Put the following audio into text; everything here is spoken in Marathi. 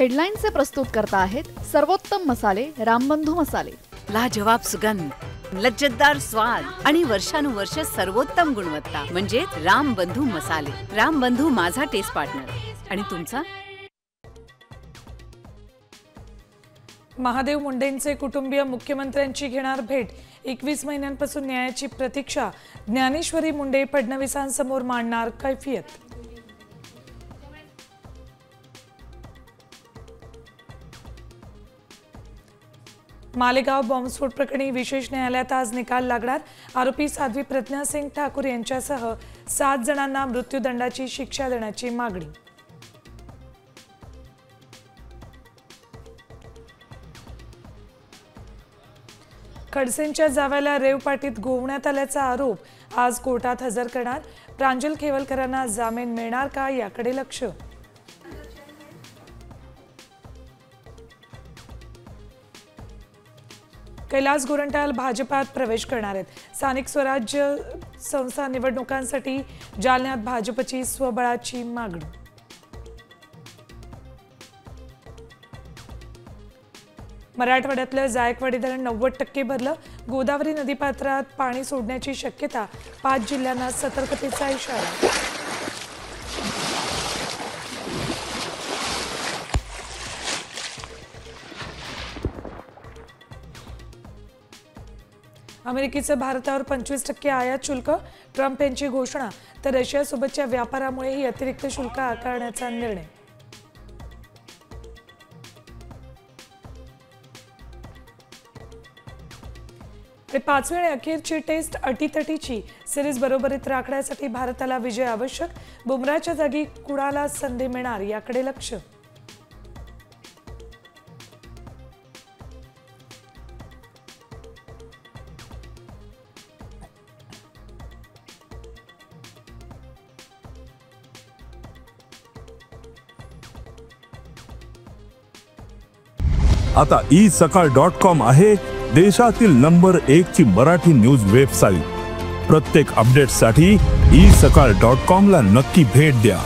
हेडलाईनचे प्रस्तुत करता आहेत सर्वोत्तम मसाले रामबंधू मसाले। लाजवाब सुगंध, लज्जतदार स्वाद आणि वर्षानुवर्ष सर्वोत्तम गुणवत्ता म्हणजे रामबंधू मसाले। रामबंधू माझा टेस्ट पार्टनर। आणि तुमचा? महादेव मुंडेंचे कुटुंबीय मुख्यमंत्र्यांची घेणार भेट। 21 महिन्यांपासून न्यायाची प्रतीक्षा। ज्ञानेश्वरी मुंडे फडणवीसांसमोर मांडणार कैफियत। मालेगाव बॉम्बस्फोट प्रकरणी विशेष न्यायालयात आज निकाल लागणार। आरोपी साध्वी प्रज्ञा सिंग ठाकूर यांच्यासह 7 जणांना मृत्यूदंडाची शिक्षा देण्याची मागणी। खडसेंच्या जावयाला रेव पार्टीत गोवण्यात आल्याचा आरोप आज कोर्टात हजर करणार। प्रांजल खेवलकरांना जामीन मिळणार का याकडे लक्ष। कैलास गोरंट्याल भाजपात प्रवेश करणार आहेत। स्थानिक स्वराज्य संस्था निवडणुकांसाठी जालन्यात भाजपची स्वबळाची मागणी। मराठवाड्यातलं जायकवाडी धरण 90% भरलं। गोदावरी नदीपात्रात पाणी सोडण्याची शक्यता। 5 जिल्ह्यांना सतर्कतेचा इशारा। अमेरिकेचं भारतावर 25% आयात शुल्क। ट्रम्प यांची घोषणा। तर रशियासोबतच्या व्यापारामुळे ही अतिरिक्त शुल्क आकारण्याचा निर्णय। पाचवी आणि अखेरची टेस्ट अटीतटीची। सिरीज बरोबरीत राखण्यासाठी भारताला विजय आवश्यक। बुमराच्या जागी कुणाला संधी मिळणार याकडे लक्ष। आता isakal.com आहे देशातील नंबर 1 ची मराठी न्यूज वेबसाईट। प्रत्येक अपडेटसाठी isakal.com ला नक्की भेट द्या।